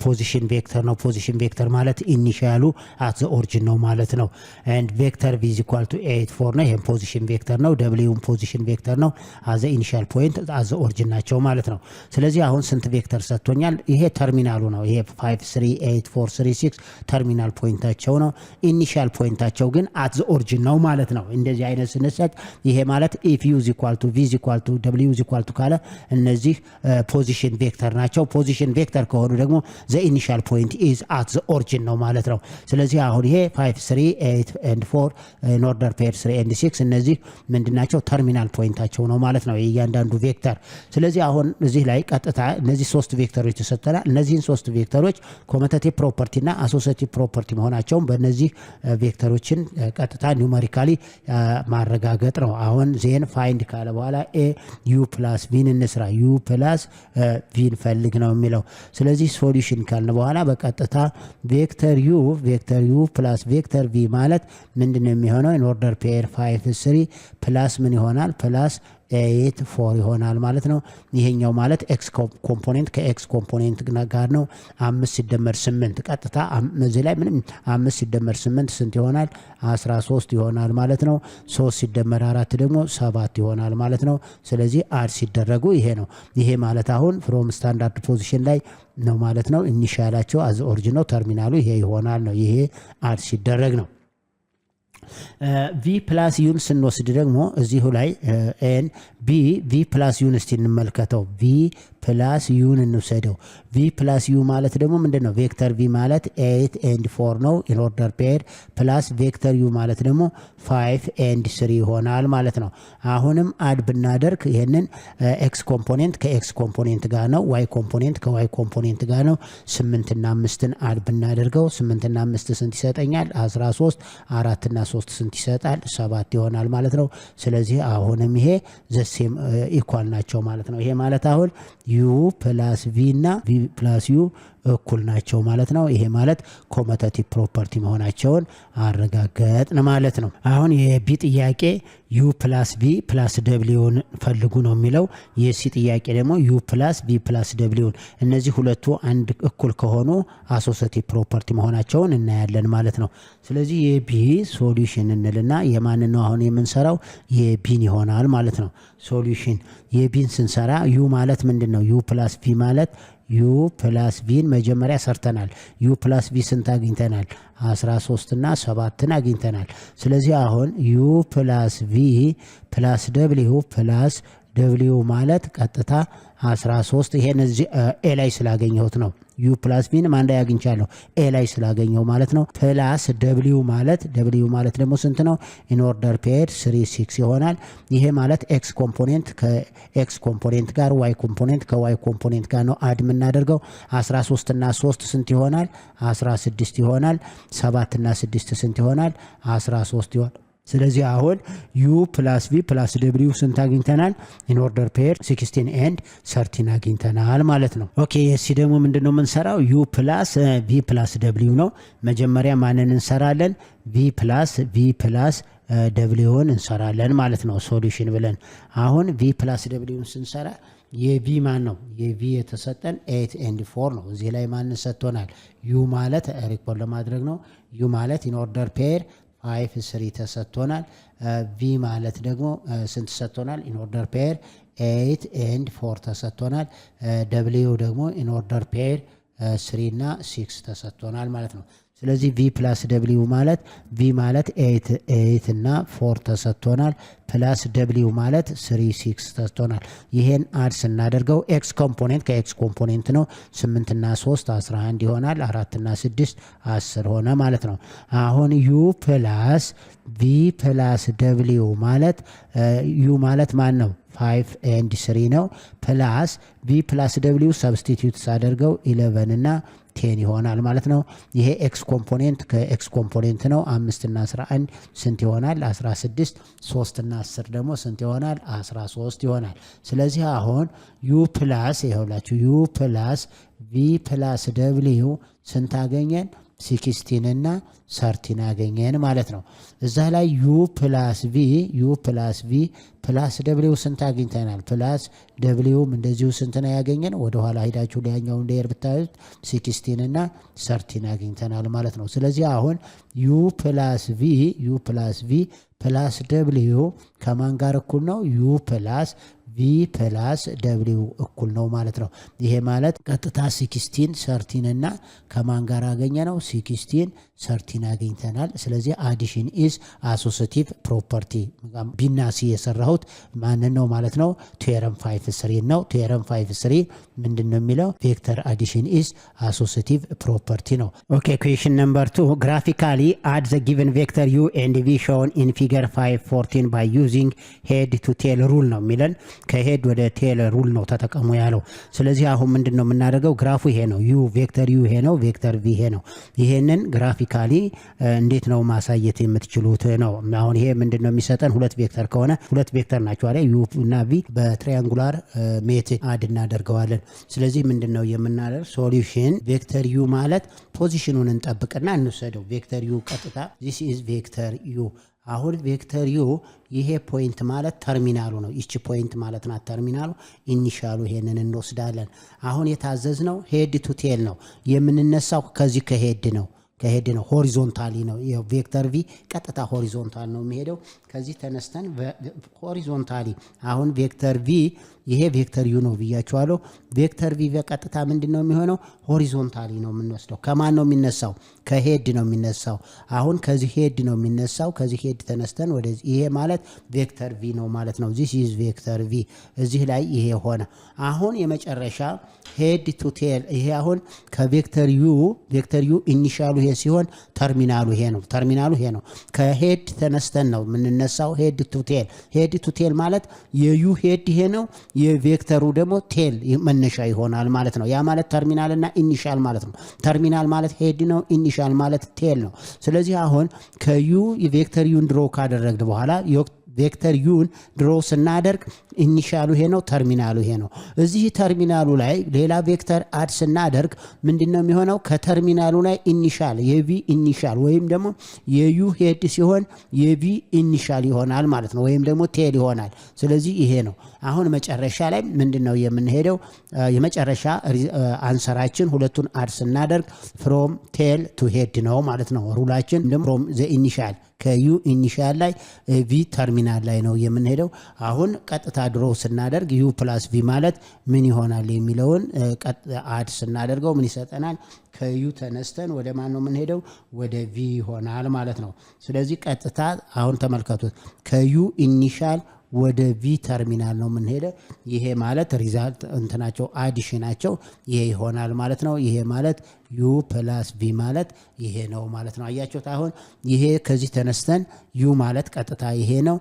ፖዚሽን ቬክተር ነው። ፖዚሽን ቬክተር ማለት ኢኒሺያሉ አት ዘ ኦሪጂን ነው ማለት ነው። ኤንድ ቬክተር ቪ ኢዝ ኢኳል ቱ 8 4 ነው። ይሄም ፖዚሽን ቬክተር ነው። ደብሊውም ፖዚሽን ቬክተር ነው። አት ዘ ኢኒሺያል ፖይንት አት ዘ ኦሪጂን ናቸው ማለት ነው። ስለዚህ አሁን ስንት ቬክተር ሰጥቶኛል? ይሄ ተርሚናሉ ነው። ይሄ 5 3 8 4 3 6 ተርሚናል ፖይንታቸው ነው። ኢኒሺያል ፖይንታቸው ግን አት ዘ ኦሪጂን ነው ማለት ነው። እንደዚህ አይነት ስንሰጥ ይሄ ማለት ኢፍ ዩ ኢዝ ኢኳል ቱ ቪ ኢዝ ኢኳል ቱ ደብሊው ኢዝ ኢኳል ቱ ካለ እነዚህ ፖዚሽን ቬክተር ናቸው። ፖዚሽን ቬክተር ከሆኑ ደግሞ ዘ ኢኒሺያል ፖይንት ኢዝ አት ዘ ኦሪጂን ነው ማለት ነው። ስለዚህ አሁን ይሄ 5 3 8 and 4 in order pair 3 and 6 እነዚህ ምንድናቸው? ተርሚናል ፖይንታቸው ነው ማለት ነው እያንዳንዱ ቬክተር። ስለዚህ አሁን እዚህ ላይ ቀጥታ እነዚህ ሶስት ቬክተሮች ተሰጥተናል። እነዚህን ሶስት ቬክተሮች ኮመታቲቭ ፕሮፐርቲ እና አሶሲቲቭ ፕሮፐርቲ መሆናቸውን በእነዚህ ቬክተሮችን ቀጥታ ኒውመሪካሊ ማረጋገጥ ነው። አሁን ዜን ፋይንድ ካለ በኋላ ኤ ዩ ፕላስ ቪን እንስራ። ዩ ፕላስ ቪን ፈልግ ነው የሚለው። ስለዚህ ሶሉሽን ካልን በኋላ በቀጥታ ቬክተር ዩ ፕላስ ቬክተር ቪ ማለት ምንድነው የሚሆነው? ኢን ኦርደር ፔር 5 3 ፕላስ ምን ይሆናል? ፕላስ 8 4 ይሆናል ማለት ነው። ይሄኛው ማለት ኤክስ ኮምፖኔንት ከኤክስ ኮምፖኔንት ጋር ነው። 5 ሲደመር 8 ቀጥታ እዚህ ላይ ምንም 5 ሲደመር 8 ስንት ይሆናል? 13 ይሆናል ማለት ነው። 3 ሲደመር 4 ደግሞ 7 ይሆናል ማለት ነው። ስለዚህ አድ ሲደረጉ ይሄ ነው። ይሄ ማለት አሁን ፍሮም ስታንዳርድ ፖዚሽን ላይ ነው ማለት ነው። ኢኒሺያላቸው አዝ ኦሪጂን ነው። ተርሚናሉ ይሄ ይሆናል ነው። ይሄ አድ ሲደረግ ነው። ቪ ፕላስ ዩን ስንወስድ ደግሞ እዚሁ ላይ ኤን ቪ ፕላስ ዩን እስቲ እንመልከተው። ቪ ፕላስ ዩን እንውሰደው። ቪ ፕላስ ዩ ማለት ደግሞ ምንድነው? ቬክተር ቪ ማለት 8 and 4 ነው ኢን ኦርደር ፔር ፕላስ ቬክተር ዩ ማለት ደግሞ 5 and 3 ይሆናል ማለት ነው። አሁንም አድ ብናደርግ ይሄንን ኤክስ ኮምፖኔንት ከኤክስ ኮምፖኔንት ጋር ነው። ዋይ ኮምፖኔንት ከዋይ ኮምፖኔንት ጋር ነው። 8 እና 5ን አድ ብናደርገው 8 እና 5 ስንት ይሰጠኛል? 13 4 እና 3 ስንት ይሰጣል? 7 ይሆናል ማለት ነው። ስለዚህ አሁንም ይሄ ዘሴም ኢኳል ናቸው ማለት ነው። ይሄ ማለት አሁን ዩ ፕላስ ቪ እና ቪ ፕላስ ዩ እኩል ናቸው ማለት ነው። ይሄ ማለት ኮመታቲቭ ፕሮፐርቲ መሆናቸውን አረጋገጥን ማለት ነው። አሁን የቢ ጥያቄ ዩ ፕላስ ቪ ፕላስ ደብሊውን ፈልጉ ነው የሚለው። የሲ ጥያቄ ደግሞ ዩ ፕላስ ቪ ፕላስ ደብሊውን እነዚህ ሁለቱ አንድ እኩል ከሆኑ አሶሲቲቭ ፕሮፐርቲ መሆናቸውን እናያለን ማለት ነው። ስለዚህ የቢ ሶሉሽን እንልና የማንን ነው አሁን የምንሰራው? የቢን ይሆናል ማለት ነው። ሶሉሽን የቢን ስንሰራ ዩ ማለት ምንድን ነው? ዩ ፕላስ ቪ ማለት ዩ ፕላስ ቪን መጀመሪያ ሰርተናል። ዩ ፕላስ ቪ ስንት አግኝተናል? 13 እና 7ን አግኝተናል። ስለዚህ አሁን ዩ ፕላስ ቪ ፕላስ ደብሊው ፕላስ ደብሊው ማለት ቀጥታ 13 ይሄን እዚህ ኤ ላይ ስላገኘሁት ነው። ዩ ፕላስ ቪን ማን ላይ አግኝቻለሁ? ኤ ላይ ስላገኘው ማለት ነው። ፕላስ ደብሊው ማለት ደግሞ ስንት ነው? ኢን ኦርደር ፔር 3 6 ይሆናል። ይሄ ማለት ኤክስ ኮምፖኔንት ከኤክስ ኮምፖኔንት ጋር ዋይ ኮምፖኔንት ከዋይ ኮምፖኔንት ጋር ነው አድ የምናደርገው። 13 እና 3 ስንት ይሆናል? 16 ይሆናል። 7 እና 6 ስንት ይሆናል? 13 ይሆናል። ስለዚህ አሁን ዩ ፕላስ ቪ ፕላስ ደብሊው ስንት አግኝተናል? ኢን ኦርደር ፔር 16 and 13 አግኝተናል ማለት ነው። ኦኬ እሺ ደግሞ ምንድነው የምንሰራው? ዩ ፕላስ ቪ ፕላስ ደብሊው ነው። መጀመሪያ ማንን እንሰራለን? ቪ ፕላስ ደብሊውን እንሰራለን ማለት ነው ሶሉሽን ብለን። አሁን v + ደብሊውን ስንሰራ የv ማን ነው? የv የተሰጠን 8 and 4 ነው። እዚህ ላይ ማን ሰጥቶናል? u ማለት ሪኮል ለማድረግ ነው። u ማለት ኢን ኦርደር ፔር 5 3 ተሰጥቶናል። v ማለት ደግሞ ስንት ተሰጥቶናል? ኢን ኦርደር ፔር 8 and 4 ተሰጥቶናል። w ደግሞ ኢን ኦርደር ፔር 3 እና 6 ተሰጥቶናል ማለት ነው። ስለዚህ v + w ማለት v ማለት 8 እና 4 ተሰጥቶናል ፕላስ w ማለት 3 6 ተሰጥቶናል። ይሄን አድ ስናደርገው x ኮምፖኔንት ከx ኮምፖኔንት ነው 8 እና 3 11 ይሆናል 4 እና 6 10 ሆነ ማለት ነው። አሁን u + v + w ማለት u ማለት ማን ነው? 5 and 3 ነው ፕላስ v + w ሰብስቲቲዩት ሳደርገው 11 እና 10 ይሆናል ማለት ነው። ይሄ ኤክስ ኮምፖኔንት ከኤክስ ኮምፖኔንት ነው 5 እና 11 ስንት ይሆናል? 16 3 እና 10 ደግሞ ስንት ይሆናል? 13 ይሆናል። ስለዚህ አሁን u ፕላስ ይኸውላችሁ u ፕላስ v ፕላስ w ስንት አገኘን? 16 እና 13 አገኘን ማለት ነው። እዛ ላይ u ፕላስ v ፕላስ w ስንት አግኝተናል? ፕላስ w እንደዚሁ ስንት ነው ያገኘን? ወደ ኋላ ሄዳችሁ ሊያኛው እንደየር ብታዩት 16 እና 13 አግኝተናል ማለት ነው። ስለዚህ አሁን u ፕላስ v ፕላስ w ከማን ጋር እኩል ነው? u ፕላስ v ፕላስ w እኩል ነው ማለት ነው። ይሄ ማለት ቀጥታ 16 13 እና ከማን ጋር አገኘ ነው? 16 13 አገኝተናል። ስለዚህ አዲሽን ኢዝ አሶሲቲቭ ፕሮፐርቲ። ቢና ሲ የሰራሁት ማንን ነው ማለት ነው? ቴዎረም 5 ነው። ቴዎረም 5 ምንድነው የሚለው? ቬክተር አዲሽን ኢዝ አሶሲቲቭ ፕሮፐርቲ ነው። ኦኬ ኩዌሽን ነምበር 2 ግራፊካሊ አድ ዘ ጊቨን ቬክተር u and v shown in figure 5.14 by using head to tail rule ነው የሚለን። ከሄድ ወደ ቴል ሩል ነው ተጠቀሙ ያለው። ስለዚህ አሁን ምንድነው የምናደርገው? ግራፉ ይሄ ነው። u ቬክተር u ይሄ ነው፣ ቬክተር v ይሄ ነው። ይሄንን ግራፊካሊ እንዴት ነው ማሳየት የምትችሉት ነው። አሁን ይሄ ምንድነው የሚሰጠን? ሁለት ቬክተር ከሆነ ሁለት ቬክተር ናቸው አይደል? u እና v በትሪያንጉላር ሜትድ አድ እናደርገዋለን። ስለዚህ ምንድነው የምናደርግ? ሶሉሽን ቬክተር u ማለት ፖዚሽኑን እንጠብቅና እንወሰደው። ቬክተር u ቀጥታ this is ቬክተር u። አሁን ቬክተር u ይሄ ፖይንት ማለት ተርሚናሉ ነው። እቺ ፖይንት ማለት ናት ተርሚናሉ። ኢኒሻሉ ይሄንን እንወስዳለን። አሁን የታዘዝነው ሄድ ቱ ቴል ነው። የምንነሳው ከዚህ ከሄድ ነው ሆሪዞንታሊ ነው። ቬክተር v ቀጥታ ሆሪዞንታል ነው የሚሄደው። ከዚህ ተነስተን ሆሪዞንታሊ አሁን ቬክተር v ይሄ ቬክተር u ነው ብያችኋለሁ። ቬክተር v በቀጥታ ምንድነው የሚሆነው? ሆሪዞንታሊ ነው የምንወስደው። ከማን ነው የሚነሳው? ከሄድ ነው የሚነሳው። አሁን ከዚህ ሄድ ነው የሚነሳው። ከዚህ ሄድ ተነስተን ወደዚህ ይሄ ማለት ቬክተር v ነው ማለት ነው። this is ቬክተር v እዚህ ላይ ይሄ ሆነ። አሁን የመጨረሻ ሄድ ቱ ቴል ይሄ አሁን ከቬክተር u ኢኒሻሉ ይሄ ሲሆን ተርሚናሉ ይሄ ነው። ከሄድ ተነስተን ነው የምንነሳው ሄድ ቱ ቴል ማለት የዩ ሄድ ይሄ ነው፣ የቬክተሩ ደግሞ ቴል መነሻ ይሆናል ማለት ነው። ያ ማለት ተርሚናል እና ኢኒሻል ማለት ነው። ተርሚናል ማለት ሄድ ነው፣ ኢኒሻል ማለት ቴል ነው። ስለዚህ አሁን ከዩ የቬክተር ዩን ድሮ ካደረግን በኋላ ቬክተር ዩን ድሮ ስናደርግ ኢኒሻሉ ይሄ ነው፣ ተርሚናሉ ይሄ ነው። እዚህ ተርሚናሉ ላይ ሌላ ቬክተር አድ ስናደርግ ምንድነው የሚሆነው? ከተርሚናሉ ላይ ኢኒሻል የቪ ኢኒሻል ወይም ደግሞ የዩ ሄድ ሲሆን የቪ ኢኒሻል ይሆናል ማለት ነው፣ ወይም ደግሞ ቴል ይሆናል። ስለዚህ ይሄ ነው። አሁን መጨረሻ ላይ ምንድነው የምንሄደው? የመጨረሻ አንሰራችን ሁለቱን አድ ስናደርግ ፍሮም ቴል ቱ ሄድ ነው ማለት ነው። ሩላችን ፍሮም ዘ ኢኒሻል ከዩ ኢኒሻል ላይ ቪ ተርሚናል ላይ ነው የምንሄደው። አሁን ቀጥታ ድሮ ስናደርግ ዩ ፕላስ ቪ ማለት ምን ይሆናል የሚለውን አድ ስናደርገው ምን ይሰጠናል? ከዩ ተነስተን ወደ ማን ነው የምንሄደው? ወደ ቪ ይሆናል ማለት ነው። ስለዚህ ቀጥታ አሁን ተመልከቱት፣ ከዩ ኢኒሻል ወደ ቪ ተርሚናል ነው የምንሄደው። ይሄ ማለት ሪዛልት እንትናቸው አዲሽናቸው ይሄ ይሆናል ማለት ነው። ይሄ ማለት ዩ ፕላስ ቪ ማለት ይሄ ነው ማለት ነው። አያችሁት? አሁን ይሄ ከዚህ ተነስተን ዩ ማለት ቀጥታ ይሄ ነው።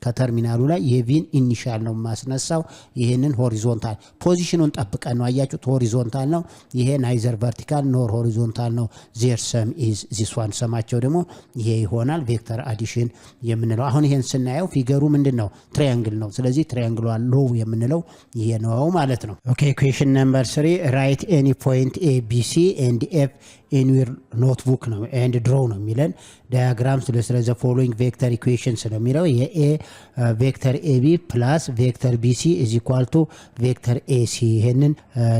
ከተርሚናሉ ላይ የቪን ኢኒሻል ነው ማስነሳው። ይሄንን ሆሪዞንታል ፖዚሽኑን ጠብቀን ነው። አያችሁት? ሆሪዞንታል ነው። ይሄ ናይዘር ቨርቲካል ኖር ሆሪዞንታል ነው። ዜር ሰም ኢዝ ዚስ ዋን ሰማቸው ደግሞ ይሄ ይሆናል ቬክተር አዲሽን የምንለው። አሁን ይሄን ስናየው ፊገሩ ምንድነው? ትራያንግል ነው። ስለዚህ ትራያንግሉ ሎው የምንለው ይሄ ነው ማለት ነው። ኦኬ ኩዌሽን ነምበር 3 ራይት ኤኒ ፖይንት ኤ ቢ ሲ ኤንድ ኤፍ in your notebook ነው and draw ነው የሚለን diagrams ለስለ following vector equations ነው የሚለው የኤ ቬክተር ኤቢ ፕላስ ቬክተር ቢሲ is equal to ቬክተር ኤሲ ይሄንን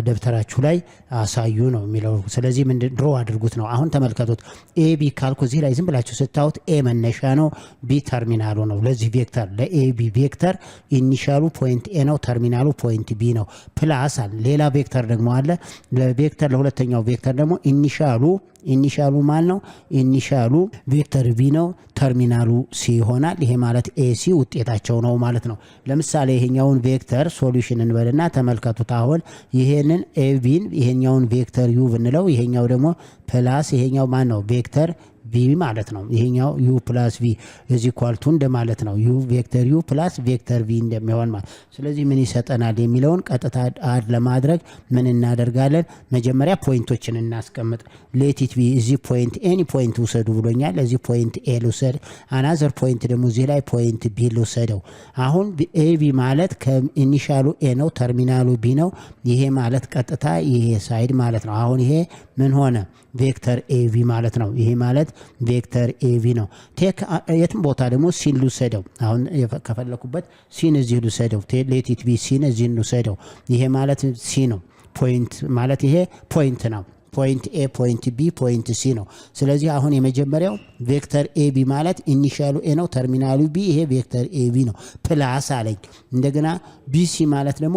ደብተራችሁ ላይ አሳዩ ነው የሚለው ስለዚህ ምን ድሮ አድርጉት ነው አሁን ተመልከቱት ኤቢ ካልኩ እዚህ ላይ ዝም ብላችሁ ስታዩት ኤ መነሻ ነው ቢ ተርሚናሉ ነው ለዚህ ቬክተር ለኤቢ ቬክተር ኢኒሻሉ ፖይንት ኤ ነው ተርሚናሉ ፖይንት ቢ ነው ፕላስ ሌላ ቬክተር ደግሞ አለ ለቬክተር ለሁለተኛው ቬክተር ደግሞ ኢኒሻሉ ማን ነው ኢኒሻሉ ቬክተር ቢ ነው ተርሚናሉ ሲ ይሆናል ይሄ ማለት ኤሲ ውጤታቸው ነው ማለት ነው ለምሳሌ ይሄኛውን ቬክተር ሶሉሽን እንበልና ተመልከቱት አሁን ይሄንን ኤቢን ይሄኛውን ቬክተር ዩ ብንለው ይሄኛው ደግሞ ፕላስ ይሄኛው ማን ነው ቬክተር ቪ ማለት ነው ይሄኛው ዩ ፕላስ ቪ is equal to እንደማለት ነው ዩ ቬክተር ዩ ፕላስ ቬክተር ቪ እንደሚሆን ማለት ስለዚህ ምን ይሰጠናል የሚለውን ቀጥታ አድ ለማድረግ ምን እናደርጋለን መጀመሪያ ፖይንቶችን እናስቀምጥ let it be እዚህ ፖይንት ኤኒ ፖይንት ውሰዱ ብሎኛል እዚህ ፖይንት ኤ ልውሰድ another ፖይንት ደግሞ እዚህ ላይ ፖይንት ቢ ልውሰደው አሁን ኤቢ ማለት ከኢኒሻሉ ኤ ነው ተርሚናሉ ቢ ነው ይሄ ማለት ቀጥታ ይሄ ሳይድ ማለት ነው አሁን ይሄ ምን ሆነ ቬክተር ኤቪ ማለት ነው ይሄ ማለት ቬክተር ኤቪ ነው ቴክ የትም ቦታ ደግሞ ሲን ልውሰደው አሁን ከፈለኩበት ሲን እዚህ ልውሰደው let it be ሲን እዚህ ልውሰደው ይሄ ማለት ሲ ነው ፖይንት ማለት ይሄ ፖይንት ነው ፖይንት ኤ ፖይንት ቢ ፖይንት ሲ ነው ስለዚህ አሁን የመጀመሪያው ቬክተር ኤቢ ማለት ኢኒሻሉ ኤ ነው ተርሚናሉ ቢ ይሄ ቬክተር ኤቢ ነው ፕላስ አለኝ እንደገና ቢሲ ማለት ደግሞ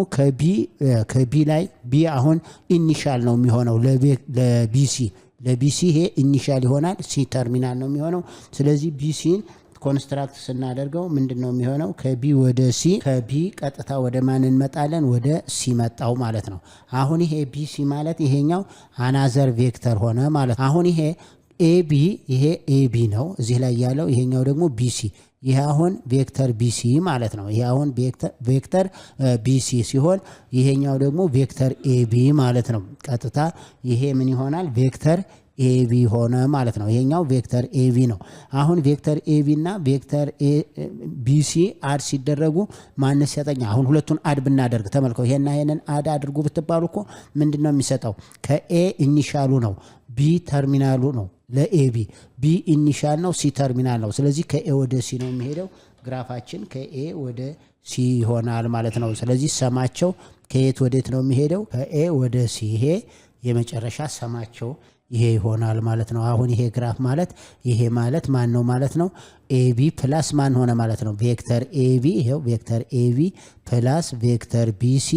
ከቢ ላይ ቢ አሁን ኢኒሻል ነው የሚሆነው ለቢሲ ይሄ ኢኒሻል ይሆናል ሲ ተርሚናል ነው የሚሆነው ስለዚህ ቢሲን ኮንስትራክት ስናደርገው ምንድነው የሚሆነው ከቢ ወደ ሲ ከቢ ቀጥታ ወደ ማን እንመጣለን ወደ ሲ መጣው ማለት ነው አሁን ይሄ ቢሲ ማለት ይሄኛው አናዘር ቬክተር ሆነ ማለት አሁን ይሄ ኤቢ ይሄ ኤቢ ነው እዚህ ላይ ያለው ይሄኛው ደግሞ ቢሲ ይሄ አሁን ቬክተር ቢሲ ማለት ነው ይሄ አሁን ቬክተር ቢሲ ሲሆን ይሄኛው ደግሞ ቬክተር ኤቢ ማለት ነው ቀጥታ ይሄ ምን ይሆናል ቬክተር ኤቢ ሆነ ማለት ነው ይሄኛው ቬክተር ኤቢ ነው አሁን ቬክተር ኤቢ እና ቬክተር ቢሲ አድ ሲደረጉ ማነስ ያጠኛ አሁን ሁለቱን አድ ብናደርግ ተመልከው ይሄንን አድ አድርጉ ብትባሉ እኮ ምንድነው የሚሰጠው ከኤ ኢኒሻሉ ነው ቢ ተርሚናሉ ነው ለኤቢ ቢ ኢኒሻል ነው ሲ ተርሚናል ነው ስለዚህ ከኤ ወደ ሲ ነው የሚሄደው ግራፋችን ከኤ ወደ ሲ ይሆናል ማለት ነው ስለዚህ ሰማቸው ከየት ወዴት ነው የሚሄደው ከኤ ወደ ሲ ይሄ የመጨረሻ ሰማቸው ይሄ ይሆናል ማለት ነው አሁን ይሄ ግራፍ ማለት ይሄ ማለት ማን ነው ማለት ነው ኤቢ ፕላስ ማን ሆነ ማለት ነው ቬክተር ኤቢ ይሄው ቬክተር ኤቢ ፕላስ ቬክተር ቢሲ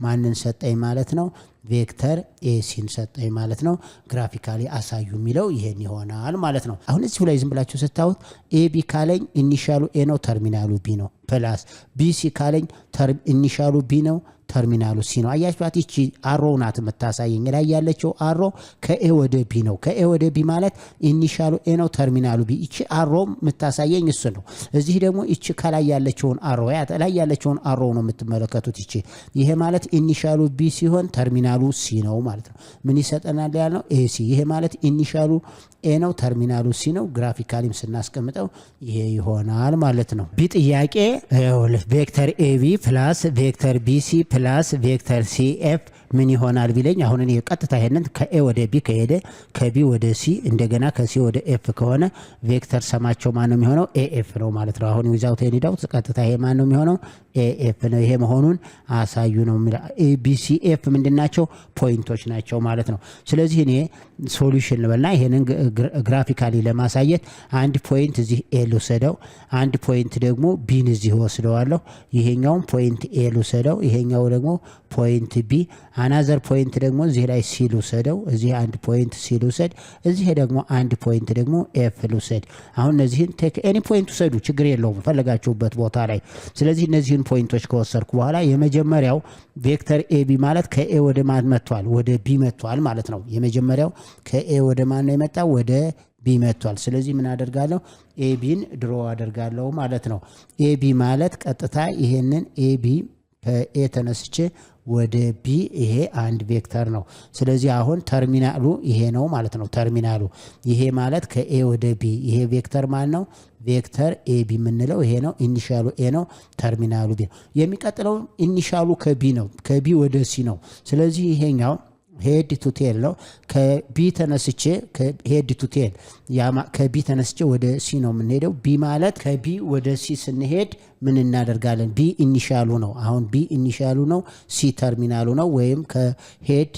ማንን ሰጠኝ ማለት ነው ቬክተር ኤሲን ሰጠኝ ማለት ነው ግራፊካሊ አሳዩ የሚለው ይሄን ይሆናል ማለት ነው አሁን እዚህ ላይ ዝም ብላችሁ ስታዩት ኤቢ ካለኝ ኢኒሻሉ ኤ ነው ተርሚናሉ ቢ ነው ፕላስ ቢሲ ካለኝ ኢኒሻሉ ቢ ነው ተርሚናሉ ሲ ነው አያችኋት እቺ አሮ ናት መታሳየኝ ላይ ያለችው አሮ ከኤ ወደ ቢ ነው ከኤ ወደ ቢ ማለት ኢኒሻሉ ኤ ነው ተርሚናሉ ቢ እቺ አሮ መታሳየኝ እሱ ነው እዚህ ደግሞ እቺ ከላይ ያለችውን አሮ ላይ ያለችውን አሮ ነው የምትመለከቱት እቺ ይሄ ማለት ኢኒሻሉ ቢ ሲሆን ተርሚናሉ ሲ ነው ማለት ነው ምን ይሰጠናል ያለው ኤሲ ይሄ ማለት ኢኒሻሉ ኤ ነው ተርሚናሉ ሲ ነው ግራፊካሊም ስናስቀምጠው ይሄ ይሆናል ማለት ነው ቢ ጥያቄ ቬክተር ኤቢ ፕላስ ቬክተር ቢሲ ፕላስ ቬክተር ሲኤፍ ምን ይሆናል ቢለኝ አሁን እኔ ቀጥታ ይሄንን ከኤ ወደ ቢ ከሄደ ከቢ ወደ ሲ እንደገና ከሲ ወደ ኤፍ ከሆነ ቬክተር ሰማቸው ማን ነው የሚሆነው ኤኤፍ ነው ማለት ነው አሁን ዊዛውት ኤኒ ዳውት ቀጥታ ይሄ ማን ነው የሚሆነው ኤኤፍ ነው ይሄ መሆኑን አሳዩ ነው የሚለው ኤቢሲኤፍ ምንድናቸው ፖይንቶች ናቸው ማለት ነው ስለዚህ እኔ ሶሉሽን ልበልና ይሄንን ግራፊካሊ ለማሳየት አንድ ፖይንት እዚህ ኤ ልወስደው አንድ ፖይንት ደግሞ ቢን እዚህ ወስደዋለሁ ይሄኛው ፖይንት ኤ ልወስደው ይሄኛው ደግሞ ፖይንት ቢ አናዘር ፖይንት ደግሞ እዚህ ላይ ሲ ልወስደው እዚህ አንድ ፖይንት ሲ ልወስድ እዚህ ደግሞ አንድ ፖይንት ደግሞ ኤፍ ልወስድ አሁን እነዚህን ቴክ ኤኒ ፖይንት ወሰዱ ችግር የለውም ፈለጋችሁበት ቦታ ላይ ስለዚህ እነዚህን ፖይንቶች ከወሰድኩ በኋላ የመጀመሪያው ቬክተር ኤቢ ማለት ከኤ ወደ ማን መጥቷል ወደ ቢ መጥቷል ማለት ነው የመጀመሪያው ከኤ ወደ ማን ነው የመጣው ወደ ቢ መጥቷል ስለዚህ ምን አደርጋለሁ ኤቢን ድሮ አደርጋለሁ ማለት ነው ኤቢ ማለት ቀጥታ ይሄንን ኤቢ ከኤ ተነስቼ ወደ ቢ ይሄ አንድ ቬክተር ነው ስለዚህ አሁን ተርሚናሉ ይሄ ነው ማለት ነው ተርሚናሉ ይሄ ማለት ከኤ ወደ ቢ ይሄ ቬክተር ማን ነው ቬክተር ኤቢ ምንለው ይሄ ነው ኢኒሻሉ ኤ ነው ተርሚናሉ ቢ የሚቀጥለው ኢኒሻሉ ከቢ ነው ከቢ ወደ ሲ ነው ስለዚህ ይሄኛው ሄድ ቱ ቴል ነው ከቢ ተነስቼ ከሄድ ቱ ቴል ከቢ ተነስቼ ወደ ሲ ነው የምንሄደው ቢ ማለት ከቢ ወደ ሲ ስንሄድ ምን እናደርጋለን ቢ ኢኒሻሉ ነው አሁን ቢ ኢኒሻሉ ነው ሲ ተርሚናሉ ነው ወይም ከሄድ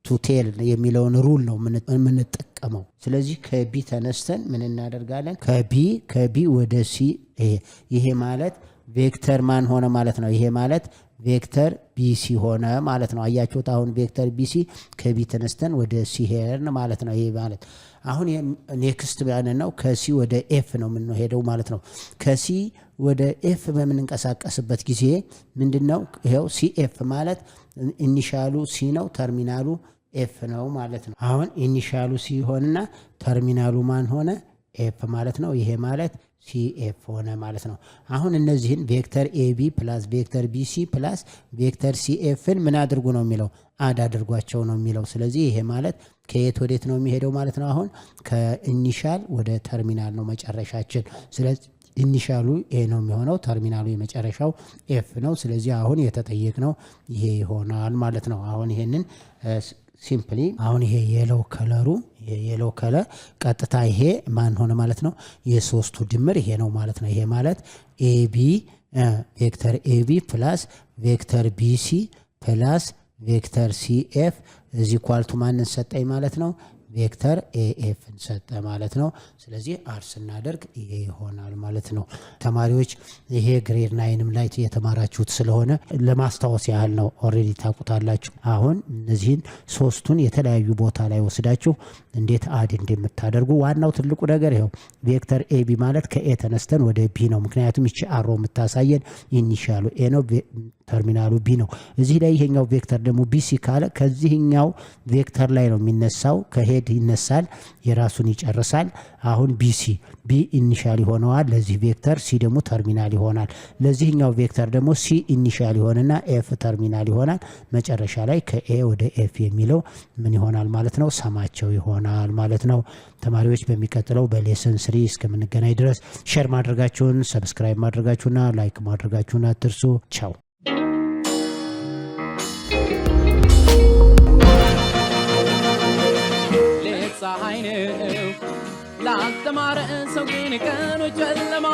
ቱ ቴል የሚለውን ሩል ነው የምንጠቀመው ስለዚህ ከቢ ተነስተን ምን እናደርጋለን ከቢ ወደ ሲ ይሄ ማለት ቬክተር ማን ሆነ ማለት ነው ይሄ ማለት ቬክተር ቢሲ ሆነ ማለት ነው አያችሁት አሁን ቬክተር ቢሲ ከቢ ተነስተን ወደ ሲ ሄርን ማለት ነው ይሄ ማለት አሁን ኔክስት ማለት ነው ከሲ ወደ ኤፍ ነው የምንሄደው ማለት ነው ከሲ ወደ ኤፍ በምንንቀሳቀስበት ጊዜ ምንድነው ይሄው ሲኤፍ ማለት ኢኒሻሉ ሲ ነው ተርሚናሉ ኤፍ ነው ማለት ነው አሁን ኢኒሻሉ ሲ ሆነና ተርሚናሉ ማን ሆነ ኤፍ ማለት ነው ይሄ ማለት ሲኤፍ ሆነ ማለት ነው አሁን እነዚህን ቬክተር ኤቢ ፕላስ ቬክተር ቢሲ ፕላስ ቬክተር ሲኤፍን ምን አድርጉ ነው የሚለው አድ አድርጓቸው ነው የሚለው ስለዚህ ይሄ ማለት ከየት ወዴት ነው የሚሄደው ማለት ነው አሁን ከኢኒሻል ወደ ተርሚናል ነው መጨረሻችን ስለዚህ ኢኒሻሉ ኤ ነው የሚሆነው ተርሚናሉ የመጨረሻው ኤፍ ነው ስለዚህ አሁን የተጠየቅነው ይሄ ይሆናል ማለት ነው አሁን ይሄንን ሲምፕሊ አሁን ይሄ የሎ ከለር ቀጥታ ይሄ ማን ሆነ ማለት ነው የሶስቱ ድምር ይሄ ነው ማለት ነው ይሄ ማለት ኤቢ ቬክተር ኤቢ ፕላስ ቬክተር ቢሲ ፕላስ ቬክተር ሲኤፍ እዚህ ኳልቱ ማንን ሰጠኝ ማለት ነው ቬክተር ኤኤፍ እንሰጠ ማለት ነው ስለዚህ አርስ እናደርግ ይሄ ይሆናል ማለት ነው ተማሪዎች ይሄ ግሬድ 9ም ላይ የተማራችሁት ስለሆነ ለማስታወስ ያህል ነው ኦሬዲ ታቁታላችሁ አሁን እነዚህን ሶስቱን የተለያዩ ቦታ ላይ ወስዳችሁ እንዴት አድ እንደምታደርጉ ዋናው ትልቁ ነገር ይሄው ቬክተር ኤቢ ማለት ከኤ ተነስተን ወደ ቢ ነው ምክንያቱም እቺ አሮ የምታሳየን ኢኒሻሉ ኤ ነው ተርሚናሉ ቢ ነው እዚህ ላይ ይሄኛው ቬክተር ደግሞ ቢሲ ካለ ከዚህኛው ቬክተር ላይ ነው የሚነሳው ከሄድ ይነሳል የራሱን ይጨርሳል አሁን ቢሲ ቢ ኢኒሻል ይሆናል ለዚህ ቬክተር ሲ ደግሞ ተርሚናል ይሆናል ለዚህኛው ቬክተር ደግሞ ሲ ኢኒሻል ይሆንና ኤፍ ተርሚናል ይሆናል መጨረሻ ላይ ከኤ ወደ ኤፍ የሚለው ምን ይሆናል ማለት ነው ሰማቸው ይሆናል ማለት ነው ተማሪዎች በሚቀጥለው በሌሰን 3 እስከምንገናኝ ድረስ ሼር ማድረጋችሁን ሰብስክራይብ ማድረጋችሁና ላይክ ማድረጋችሁን አትርሱ ቻው ፀሐይ ነው ላስተማረ ሰው ግን ቀኑ ጨለማ